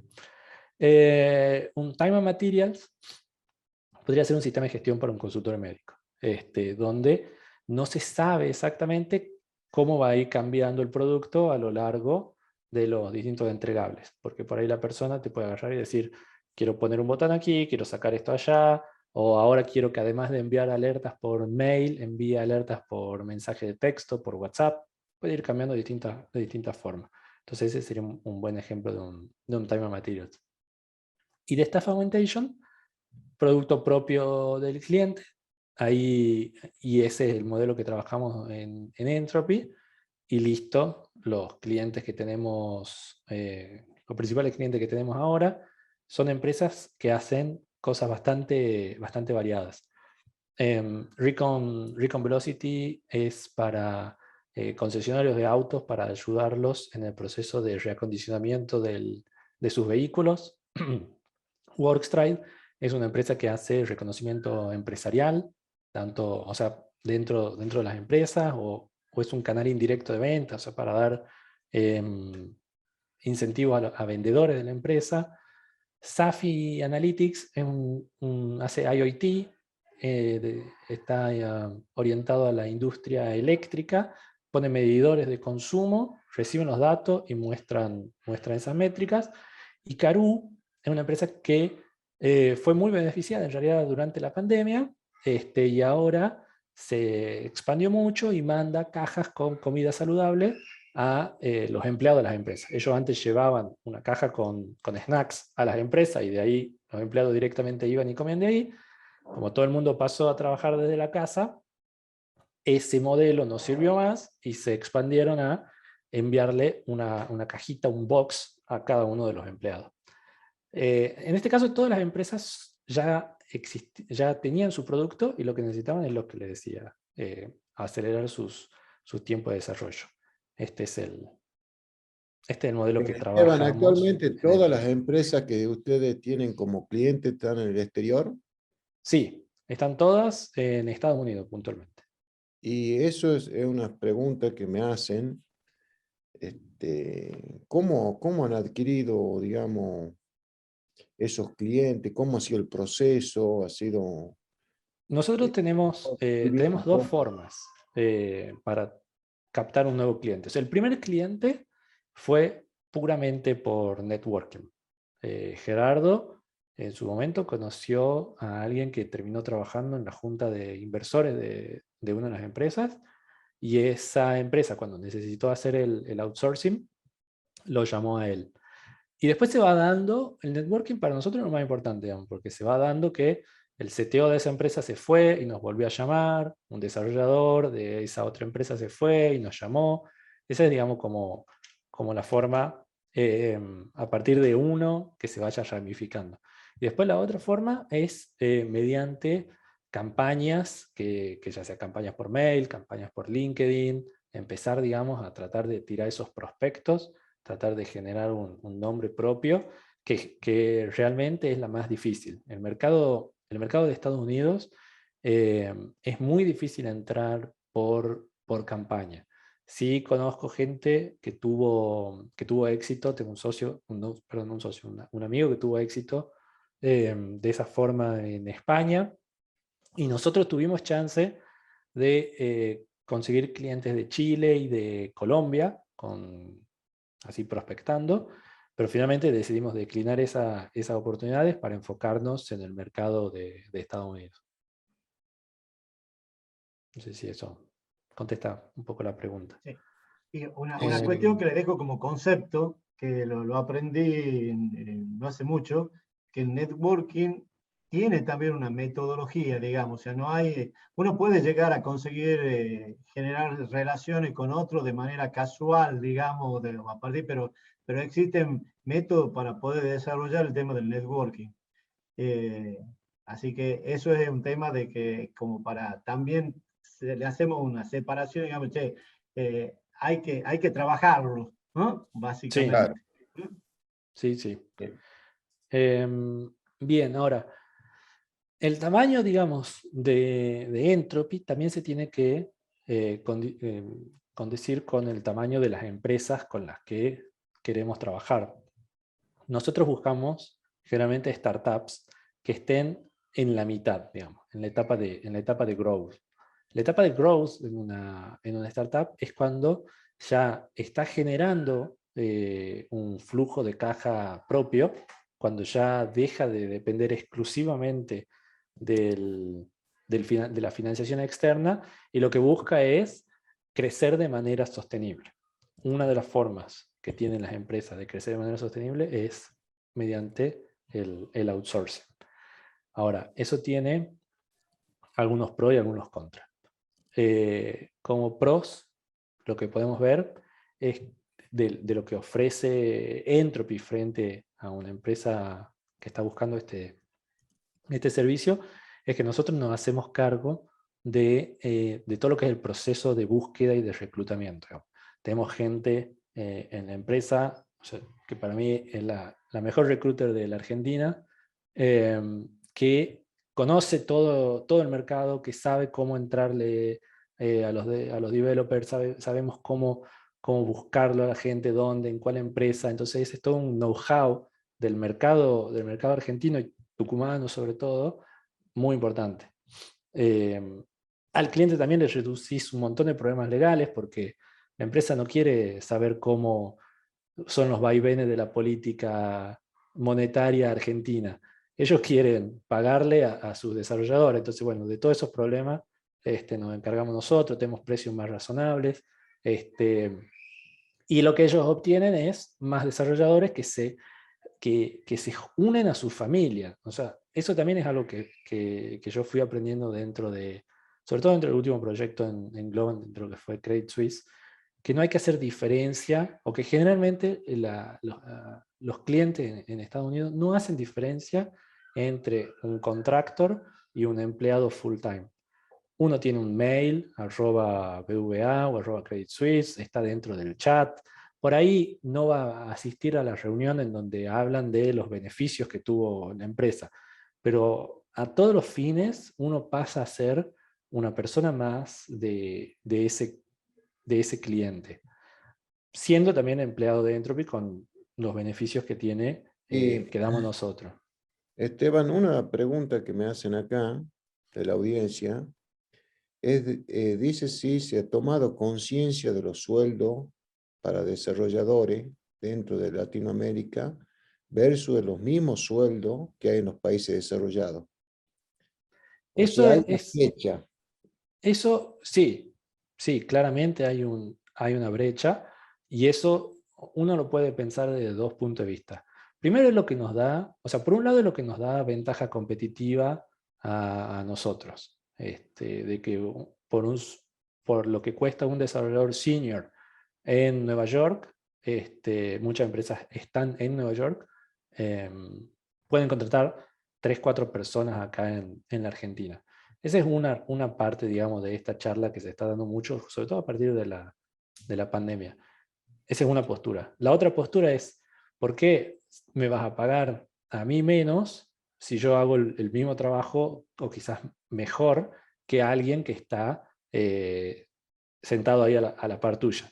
Un Time and Materials podría ser un sistema de gestión para un consultor médico, donde no se sabe exactamente cómo va a ir cambiando el producto a lo largo de los distintos entregables, porque por ahí la persona te puede agarrar y decir, quiero poner un botón aquí, quiero sacar esto allá, o ahora quiero que además de enviar alertas por mail, envíe alertas por mensaje de texto, por WhatsApp, puede ir cambiando de distintas formas. Entonces ese sería un buen ejemplo de un Time and Materials. Y de Staff Augmentation, producto propio del cliente, y ese es el modelo que trabajamos en Entropy, y listo, los clientes que tenemos, los principales clientes que tenemos ahora, son empresas que hacen cosas bastante variadas. Recon Velocity es para concesionarios de autos para ayudarlos en el proceso de reacondicionamiento del de sus vehículos. Workstride es una empresa que hace reconocimiento empresarial, tanto, o sea, dentro de las empresas, o es un canal indirecto de venta, o sea, para dar incentivos a vendedores de la empresa. Safi Analytics es hace IoT, está orientado a la industria eléctrica, pone medidores de consumo, reciben los datos y muestran esas métricas. Y Karoo es una empresa que fue muy beneficiada en realidad durante la pandemia, y ahora se expandió mucho y manda cajas con comida saludable a los empleados de las empresas. Ellos antes llevaban una caja con snacks a las empresas y de ahí los empleados directamente iban y comían de ahí. Como todo el mundo pasó a trabajar desde la casa, ese modelo no sirvió más y se expandieron a enviarle una cajita, un box a cada uno de los empleados. En este caso, todas las empresas ya tenían su producto y lo que necesitaban es lo que les decía, acelerar sus tiempos de desarrollo. Este es el modelo que Esteban, trabajamos. actualmente todas las empresas que ustedes tienen como clientes están en el exterior. Sí, están todas en Estados Unidos puntualmente. Y eso es una pregunta que me hacen. ¿Cómo han adquirido, digamos, esos clientes? ¿Cómo ha sido el proceso? ¿Ha sido...? Nosotros tenemos dos formas para captar un nuevo cliente. O sea, el primer cliente fue puramente por networking. Gerardo, en su momento, conoció a alguien que terminó trabajando en la junta de inversores de una de las empresas, y esa empresa, cuando necesitó hacer el outsourcing, lo llamó a él. Y después se va dando, el networking para nosotros es lo más importante, digamos, porque se va dando que el CTO de esa empresa se fue y nos volvió a llamar, un desarrollador de esa otra empresa se fue y nos llamó. Esa es, digamos, como la forma, a partir de uno, que se vaya ramificando. Y después la otra forma es mediante campañas, que ya sea campañas por mail, campañas por LinkedIn, empezar, digamos, a tratar de tirar esos prospectos, tratar de generar un nombre propio, que realmente es la más difícil. El mercado de Estados Unidos es muy difícil entrar por campaña. Sí conozco gente que tuvo éxito, tengo un amigo que tuvo éxito de esa forma en España, y nosotros tuvimos chance de conseguir clientes de Chile y de Colombia, así prospectando, pero finalmente decidimos declinar esas oportunidades para enfocarnos en el mercado de Estados Unidos. No sé si eso contesta un poco la pregunta. Sí. Y una cuestión que le dejo como concepto, que lo aprendí no hace mucho, que el networking tiene también una metodología, digamos, o sea, no hay, uno puede llegar a conseguir generar relaciones con otros de manera casual, digamos, a partir, pero existen métodos para poder desarrollar el tema del networking. Así que eso es un tema de que como para también le hacemos una separación, digamos, che, hay que trabajarlo, ¿no? Básicamente. Sí, sí. Bien. Bien, ahora, el tamaño, digamos, de Entropy también se tiene que condecir con el tamaño de las empresas con las que queremos trabajar. Nosotros buscamos generalmente startups que estén en la mitad, digamos, en la etapa de growth. La etapa de growth en una startup es cuando ya está generando un flujo de caja propio, cuando ya deja de depender exclusivamente de la financiación externa, y lo que busca es crecer de manera sostenible. Una de las formas que tienen las empresas de crecer de manera sostenible es mediante el outsourcing. Ahora, eso tiene algunos pros y algunos contras. Como pros, lo que podemos ver es de lo que ofrece Entropy frente a una empresa que está buscando este servicio, es que nosotros nos hacemos cargo de todo lo que es el proceso de búsqueda y de reclutamiento. Tenemos gente en la empresa o sea, que para mí es la mejor recruiter de la Argentina, que conoce todo el mercado, que sabe cómo entrarle a los developers, sabemos cómo buscarlo a la gente, dónde, en cuál empresa. Entonces es todo un know-how del mercado argentino y tucumano sobre todo, muy importante. Al cliente también le reducís un montón de problemas legales porque la empresa no quiere saber cómo son los vaivenes de la política monetaria argentina. Ellos quieren pagarle a sus desarrolladores. Entonces, bueno, de todos esos problemas nos encargamos nosotros, tenemos precios más razonables. Y lo que ellos obtienen es más desarrolladores que se unen a su familia. O sea, eso también es algo que yo fui aprendiendo sobre todo dentro del último proyecto en Globant, dentro de lo que fue Credit Suisse, que no hay que hacer diferencia, o que generalmente los clientes en Estados Unidos no hacen diferencia entre un contractor y un empleado full time. Uno tiene un mail, @BVA o @Credit Suisse, está dentro del chat. Por ahí no va a asistir a la reunión en donde hablan de los beneficios que tuvo la empresa. Pero a todos los fines uno pasa a ser una persona más de ese cliente, siendo también empleado de Entropy con los beneficios que tiene, Y que damos nosotros. Esteban, una pregunta que me hacen acá de la audiencia dice si se ha tomado conciencia de los sueldos para desarrolladores dentro de Latinoamérica versus los mismos sueldos que hay en los países desarrollados. O sea, hay una brecha. Eso sí, claramente hay una brecha, y eso uno lo puede pensar desde dos puntos de vista. Primero es lo que nos da, o sea, por un lado es lo que nos da ventaja competitiva a nosotros, de que por lo que cuesta un desarrollador senior en Nueva York, muchas empresas están en Nueva York, pueden contratar 3, 4 personas acá en la Argentina. Esa es una parte, digamos, de esta charla que se está dando mucho, sobre todo a partir de la pandemia. Esa es una postura. La otra postura es, ¿por qué me vas a pagar a mí menos si yo hago el mismo trabajo, o quizás mejor, que alguien que está sentado ahí a la par tuya?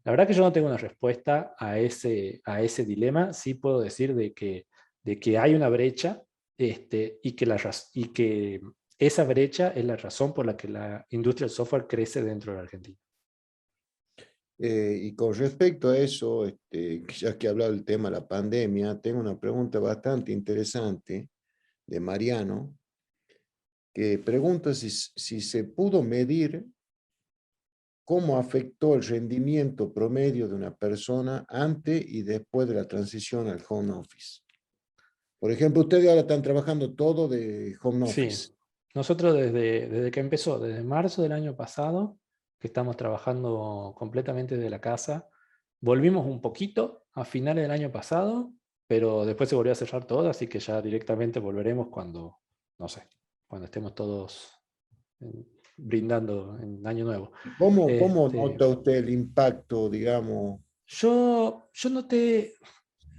La verdad que yo no tengo una respuesta a ese dilema. Sí puedo decir de que hay una brecha, y que esa brecha es la razón por la que la industria del software crece dentro de la Argentina. Y con respecto a eso, ya que he hablado del tema de la pandemia, tengo una pregunta bastante interesante de Mariano, que pregunta si se pudo medir cómo afectó el rendimiento promedio de una persona antes y después de la transición al home office. Por ejemplo, ustedes ahora están trabajando todo de home office. Sí, nosotros desde que empezó, desde marzo del año pasado, que estamos trabajando completamente desde la casa. Volvimos un poquito a finales del año pasado, pero después se volvió a cerrar todo, así que ya directamente volveremos cuando, no sé, cuando estemos todos brindando en Año Nuevo. ¿Cómo nota usted el impacto, digamos? Yo noté,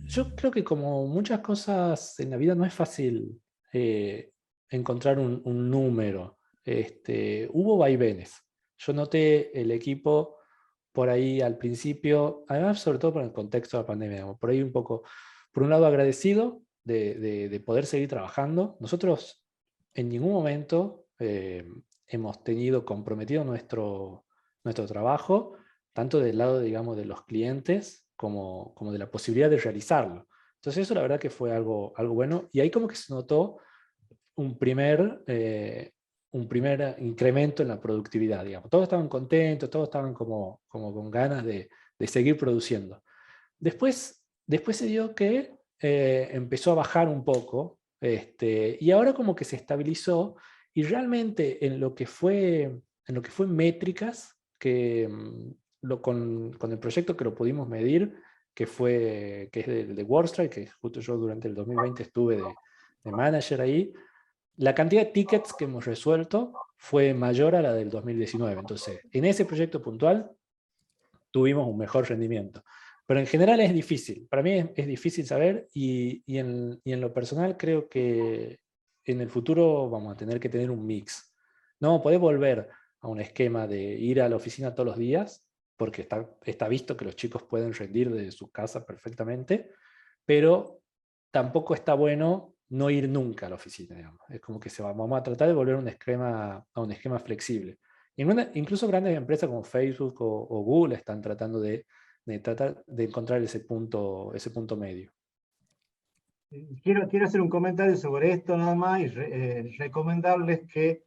yo creo que como muchas cosas en la vida no es fácil encontrar un número. Hubo vaivenes. Yo noté el equipo por ahí al principio, además sobre todo por el contexto de la pandemia, digamos, por ahí un poco, por un lado agradecido de poder seguir trabajando. Nosotros en ningún momento hemos tenido comprometido nuestro trabajo, tanto del lado, digamos, de los clientes como de la posibilidad de realizarlo. Entonces eso la verdad que fue algo bueno, y ahí como que se notó un primer incremento en la productividad, digamos. Todos estaban contentos, todos estaban como con ganas de seguir produciendo. Después se dio que empezó a bajar un poco, y ahora como que se estabilizó, y realmente en lo que fue métricas, que con el proyecto que lo pudimos medir, que es de WordStrike, que justo yo durante el 2020 estuve de manager ahí, la cantidad de tickets que hemos resuelto fue mayor a la del 2019. Entonces, en ese proyecto puntual tuvimos un mejor rendimiento. Pero en general es difícil. Para mí es difícil saber y en lo personal creo que en el futuro vamos a tener que tener un mix. No podés volver a un esquema de ir a la oficina todos los días, porque está visto que los chicos pueden rendir desde su casa perfectamente, pero tampoco está bueno no ir nunca a la oficina, digamos. Es como que vamos a tratar de volver a un esquema flexible. Incluso grandes empresas como Facebook o Google están tratando de tratar de encontrar ese punto medio. Quiero hacer un comentario sobre esto nada más y recomendarles que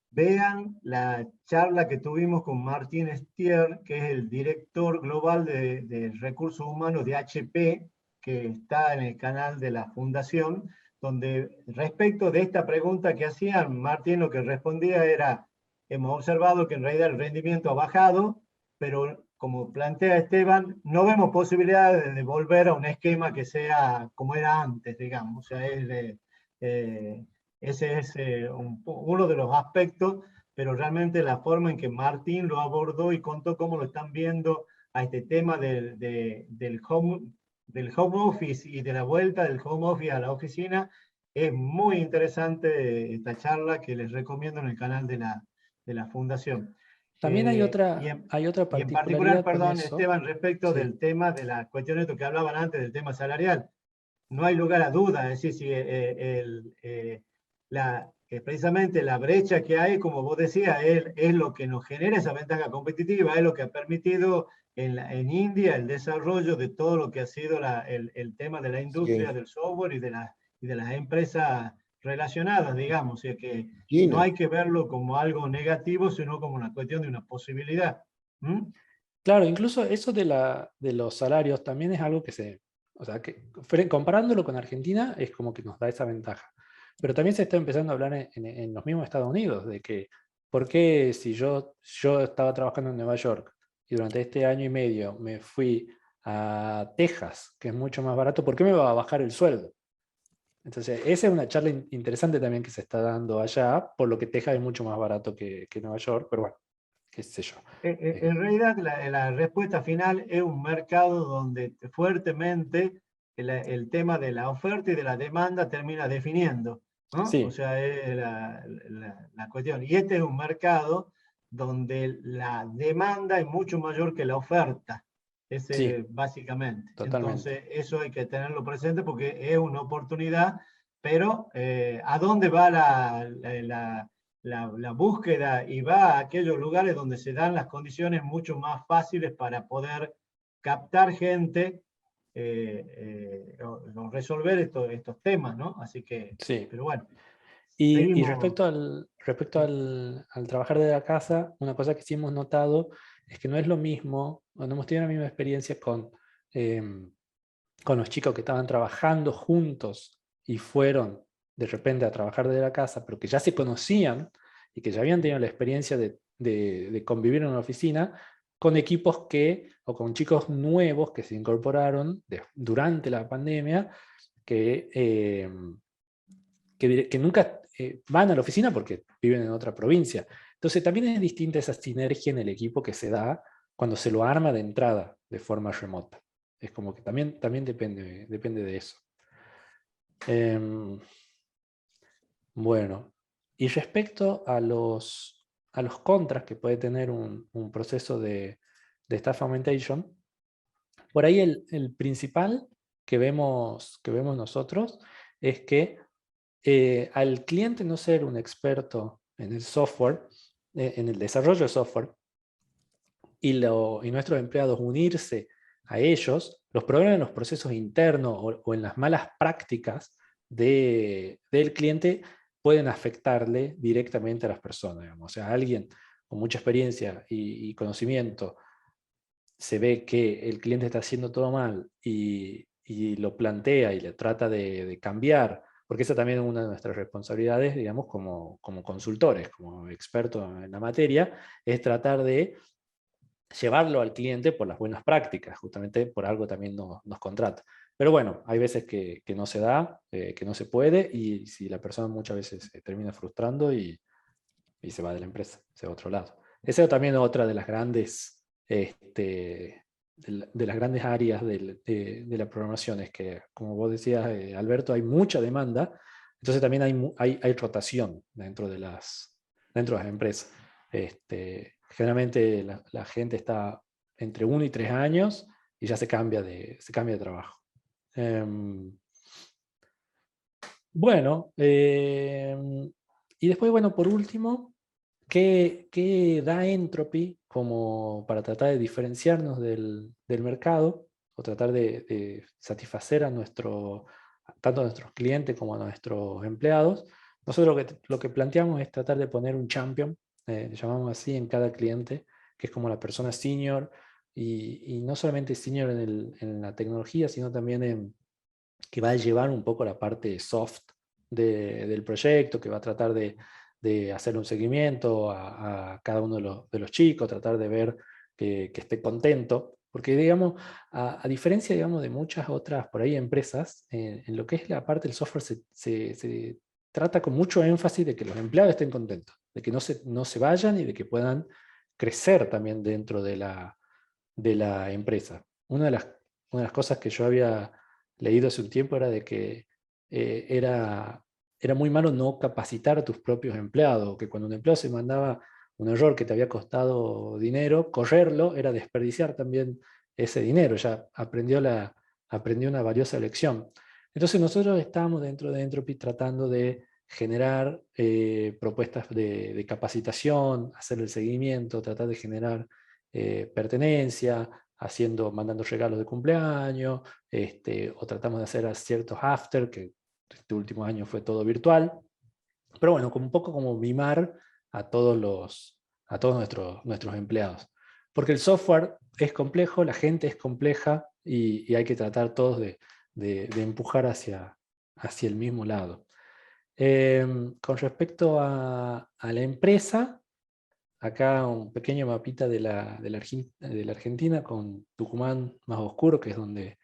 vean la charla que tuvimos con Martín Stier, que es el director global de recursos humanos de HP, que está en el canal de la Fundación, donde respecto de esta pregunta que hacían, Martín lo que respondía era, hemos observado que en realidad el rendimiento ha bajado, pero como plantea Esteban, no vemos posibilidades de volver a un esquema que sea como era antes, digamos. O sea, ese es uno de los aspectos, pero realmente la forma en que Martín lo abordó y contó cómo lo están viendo a este tema del home office y de la vuelta del home office a la oficina, es muy interesante esta charla que les recomiendo en el canal de la Fundación. También hay otra Y en particular, particularidad con perdón, eso. Esteban, respecto Sí. del tema de la cuestión de esto que hablaban antes, del tema salarial, no hay lugar a duda, es decir, si precisamente la brecha que hay, como vos decías, es lo que nos genera esa ventaja competitiva, es lo que ha permitido en India el desarrollo de todo lo que ha sido el tema de la industria Sí, del software y de las empresas relacionadas, digamos, o sea que no China. hay que verlo como algo negativo, sino como una cuestión de una posibilidad. ¿Mm? Claro, incluso eso de los salarios también es algo o sea, que comparándolo con Argentina es como que nos da esa ventaja. Pero también se está empezando a hablar en los mismos Estados Unidos de que, ¿por qué si yo estaba trabajando en Nueva York y durante este año y medio me fui a Texas, que es mucho más barato, ¿por qué me va a bajar el sueldo? Entonces, esa es una charla interesante también que se está dando allá, por lo que Texas es mucho más barato que Nueva York, pero bueno, qué sé yo. En realidad, la respuesta final es un mercado donde fuertemente el tema de la oferta y de la demanda termina definiendo, ¿no? O Sí, sea, es la cuestión. Y este es un mercado donde la demanda es mucho mayor que la oferta. Ese sí, básicamente. totalmente. Entonces, eso hay que tenerlo presente porque es una oportunidad, pero ¿a dónde va la búsqueda y va a aquellos lugares donde se dan las condiciones mucho más fáciles para poder captar gente o resolver estos temas, ¿no? Así que, Sí. pero bueno, Y seguimos. al trabajar de la casa, una cosa que sí hemos notado es que no es lo mismo, o no hemos tenido la misma experiencia con los chicos que estaban trabajando juntos y fueron de repente a trabajar desde la casa, pero que ya se conocían y que ya habían tenido la experiencia de convivir en una oficina, con equipos o con chicos nuevos que se incorporaron durante la pandemia, que, que nunca van a la oficina porque viven en otra provincia. Entonces también es distinta esa sinergia en el equipo que se da cuando se lo arma de entrada de forma remota. Es como que también depende de eso. Bueno, y respecto a los contras que puede tener un proceso de staff augmentation, por ahí el principal que vemos nosotros es que al cliente no ser un experto en el software, en el desarrollo de software, y nuestros empleados unirse a ellos, los problemas en los procesos internos o en las malas prácticas del cliente pueden afectarle directamente a las personas. Digamos. O sea, alguien con mucha experiencia y conocimiento se ve que el cliente está haciendo todo mal y lo plantea y le trata de cambiar, porque esa también es una de nuestras responsabilidades, digamos, como consultores, como expertos en la materia, es tratar de llevarlo al cliente por las buenas prácticas, justamente por algo también nos contrata. Pero bueno, hay veces que no se da, que no se puede, y si la persona muchas veces se termina frustrando y se va de la empresa, se va a otro lado. Esa también es otra de las grandes de las grandes áreas de la programación es que, como vos decías, Alberto, hay mucha demanda, entonces también hay rotación dentro de las empresas. Generalmente la gente está entre 1 y 3 años y ya se cambia de trabajo. Bueno, y después, bueno, por último, ¿qué da Entropy como para tratar de diferenciarnos del mercado o tratar de satisfacer tanto a nuestros clientes como a nuestros empleados? Nosotros lo que planteamos es tratar de poner un champion, le llamamos así, en cada cliente, que es como la persona senior, y no solamente senior en la tecnología, sino también que va a llevar un poco la parte soft del proyecto, que va a tratar de hacer un seguimiento a cada uno de los chicos, tratar de ver que esté contento, porque digamos, a diferencia digamos, de muchas otras por ahí empresas, en lo que es la parte del software se trata con mucho énfasis de que los empleados estén contentos, de que no se vayan y de que puedan crecer también dentro de la empresa. Una de las cosas que yo había leído hace un tiempo era de que era muy malo no capacitar a tus propios empleados, que cuando un empleado se mandaba un error que te había costado dinero, correrlo era desperdiciar también ese dinero, ya aprendió una valiosa lección. Entonces nosotros estábamos dentro de Entropy tratando de generar propuestas de capacitación, hacer el seguimiento, tratar de generar pertenencia, mandando regalos de cumpleaños, o tratamos de hacer ciertos after, que este último año fue todo virtual, pero bueno, como un poco como mimar a todos nuestros empleados. Porque el software es complejo, la gente es compleja y hay que tratar todos de empujar hacia el mismo lado. Con respecto a la empresa, acá un pequeño mapita de la Argentina con Tucumán más oscuro, que es donde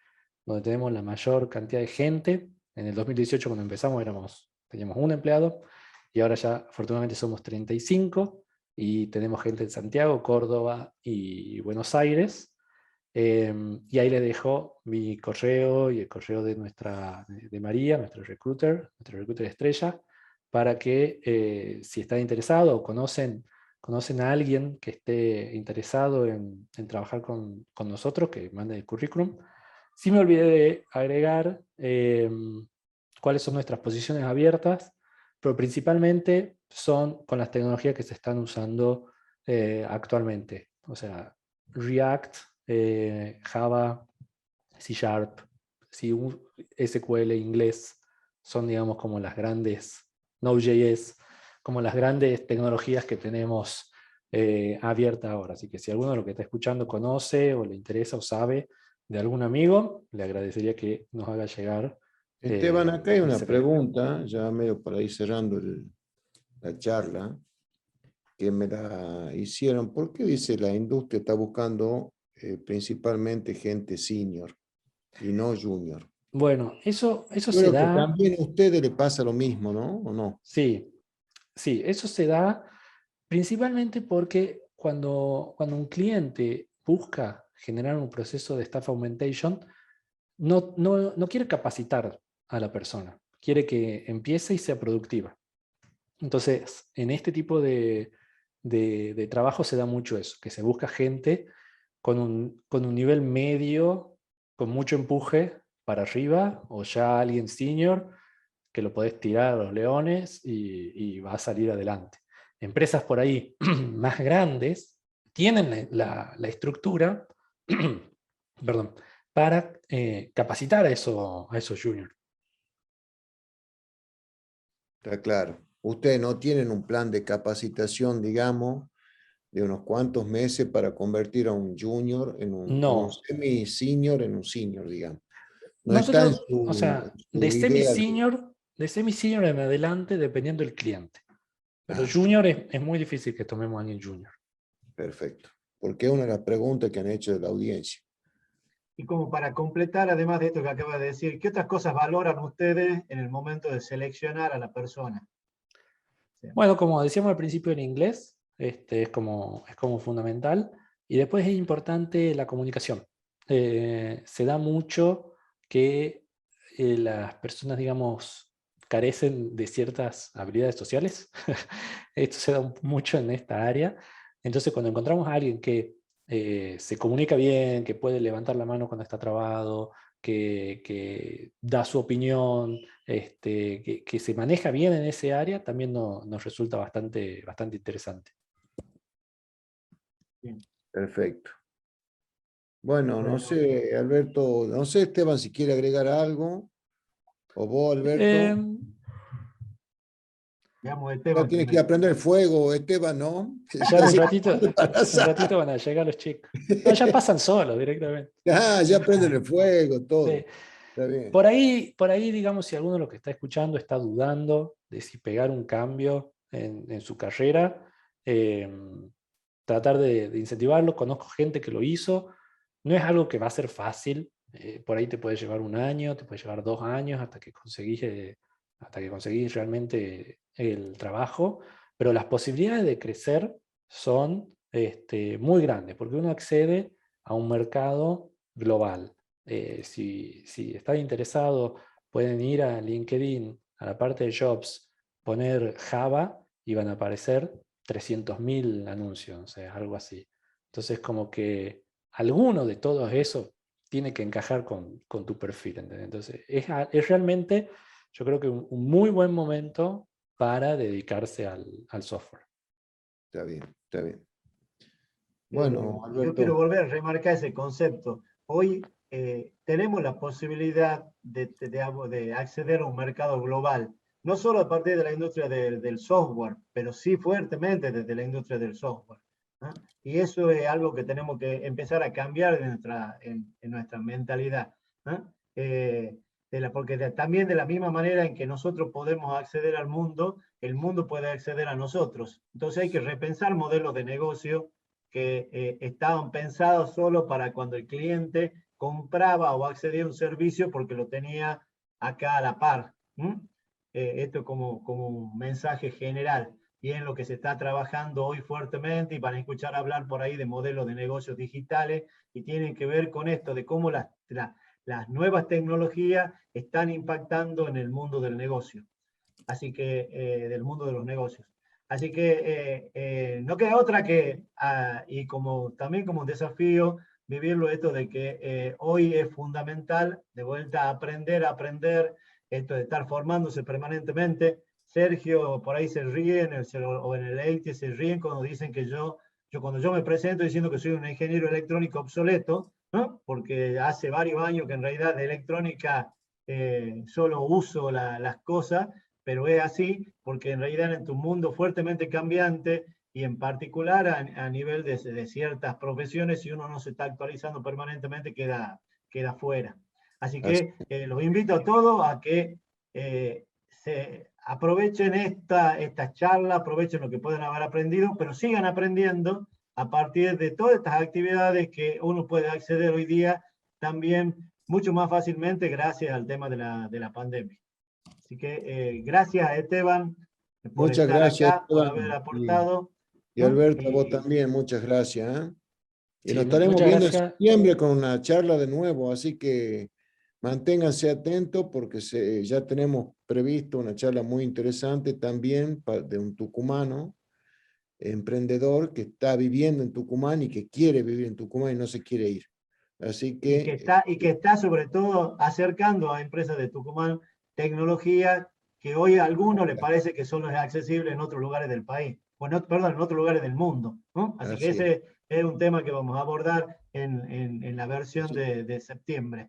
tenemos la mayor cantidad de gente. En el 2018 cuando empezamos teníamos un empleado y ahora ya afortunadamente somos 35 y tenemos gente en Santiago, Córdoba y Buenos Aires. Y ahí les dejo mi correo y el correo de María, nuestro recruiter estrella, para que si están interesados o conocen a alguien que esté interesado en trabajar con nosotros, que mande el currículum. Sí me olvidé de agregar cuáles son nuestras posiciones abiertas, pero principalmente son con las tecnologías que se están usando actualmente. O sea, React, Java, C Sharp, SQL, inglés, son digamos como las grandes, Node.js, como las grandes tecnologías que tenemos abiertas ahora. Así que si alguno de los que está escuchando conoce o le interesa o sabe de algún amigo, le agradecería que nos haga llegar. Esteban, acá hay una ese pregunta, ya medio para ir cerrando la charla, que me la hicieron. ¿Por qué dice la industria está buscando principalmente gente senior y no junior? Bueno, eso se Creo que da, también a ustedes les pasa lo mismo, ¿no? ¿O no? sí, sí, eso se da principalmente porque cuando un cliente busca generar un proceso de staff augmentation, no quiere capacitar a la persona, quiere que empiece y sea productiva. Entonces, en este tipo de trabajo se da mucho eso, que se busca gente con un nivel medio, con mucho empuje para arriba, o ya alguien senior, que lo podés tirar a los leones y va a salir adelante. Empresas por ahí más grandes tienen la estructura perdón, para capacitar a esos juniors. Está claro. Ustedes no tienen un plan de capacitación, digamos, de unos cuantos meses para convertir a un junior en un No, semi-senior, en un senior, digamos. No está nosotros, o sea, en su idea de... de semi-senior en adelante, dependiendo del cliente. Pero Ah, junior es muy difícil que tomemos a alguien junior. perfecto. Porque es una de las preguntas que han hecho de la audiencia. Y como para completar, además de esto que acaba de decir, ¿qué otras cosas valoran ustedes en el momento de seleccionar a la persona? Sí. Bueno, como decíamos al principio, el inglés es como fundamental. Y después es importante la comunicación. se da mucho que las personas, digamos, carecen de ciertas habilidades sociales. Esto se da mucho en esta área. Entonces, cuando encontramos a alguien que se comunica bien, que puede levantar la mano cuando está trabado, que da su opinión, que se maneja bien en ese área, también nos resulta bastante interesante. Bien. Perfecto. Bueno, no Bueno, sé, Alberto, no sé, Esteban, si quiere agregar algo, o vos, Alberto. veamos el Ya tema tienes que primero. aprender el fuego, Esteban, ¿no? Ya en un Así ratito, que para en un ratito van a llegar los chicos. No, ya pasan solos directamente. ya aprenden el fuego, Sí. todo. Está bien. Por ahí, digamos, si alguno de los que está escuchando está dudando de si pegar un cambio en su carrera, eh, tratar de incentivarlo. Conozco gente que lo hizo. No es algo que va a ser fácil. Por ahí te puede llevar un año, te puede llevar 2 años hasta que conseguís realmente el trabajo. Pero las posibilidades de crecer son muy grandes, porque uno accede a un mercado global. Si están interesados, pueden ir a LinkedIn, a la parte de Jobs, poner Java y van a aparecer 300.000 anuncios, o sea, algo así. Entonces, como que alguno de todos esos tiene que encajar con tu perfil, ¿entendés? Entonces, es realmente, yo creo que un muy buen momento para dedicarse al software. Está bien, está bien. Bueno, Yo quiero Alberto, volver a remarcar ese concepto. Hoy tenemos la posibilidad de acceder a un mercado global, no solo a partir de la industria del software, pero sí fuertemente desde la industria del software, ¿no? Y eso es algo que tenemos que empezar a cambiar en nuestra mentalidad, ¿no? Porque también de la misma manera en que nosotros podemos acceder al mundo, el mundo puede acceder a nosotros. Entonces hay que repensar modelos de negocio que estaban pensados solo para cuando el cliente compraba o accedía a un servicio porque lo tenía acá a la par. Esto como un mensaje general y en lo que se está trabajando hoy fuertemente, y van a escuchar hablar por ahí de modelos de negocios digitales, y tienen que ver con esto de cómo las nuevas tecnologías están impactando en el mundo del negocio. Así que, del mundo de los negocios. Así que no queda otra que, y también como un desafío, vivirlo esto de que hoy es fundamental, de vuelta, a aprender, esto de estar formándose permanentemente. Sergio por ahí se ríe, o en el EITE se ríen cuando dicen que cuando yo me presento diciendo que soy un ingeniero electrónico obsoleto, ¿no? Porque hace varios años que en realidad de electrónica solo uso las cosas, pero es así porque en realidad en tu mundo fuertemente cambiante y en particular a nivel de ciertas profesiones, si uno no se está actualizando permanentemente, queda fuera. Así así- que los invito a todos a que se aprovechen esta charla, aprovechen lo que pueden haber aprendido, pero sigan aprendiendo a partir de todas estas actividades que uno puede acceder hoy día también mucho más fácilmente gracias al tema de la pandemia. Así que gracias, Esteban, por muchas estar gracias, acá, por haber Esteban. aportado. Y Alberto, a vos Y también, muchas gracias. ¿Eh? Y nos Sí, estaremos muchas viendo en gracias. septiembre con una charla de nuevo, así que manténganse atentos porque ya tenemos previsto una charla muy interesante también de un tucumano, emprendedor que está viviendo en Tucumán y que quiere vivir en Tucumán y no se quiere ir. Así que, y que está sobre todo acercando a empresas de Tucumán tecnología que hoy a algunos les parece que solo es accesible en otros lugares del país, bueno, perdón, en otros lugares del mundo, ¿no? Así que así es. ese es un tema que vamos a abordar en la versión de septiembre.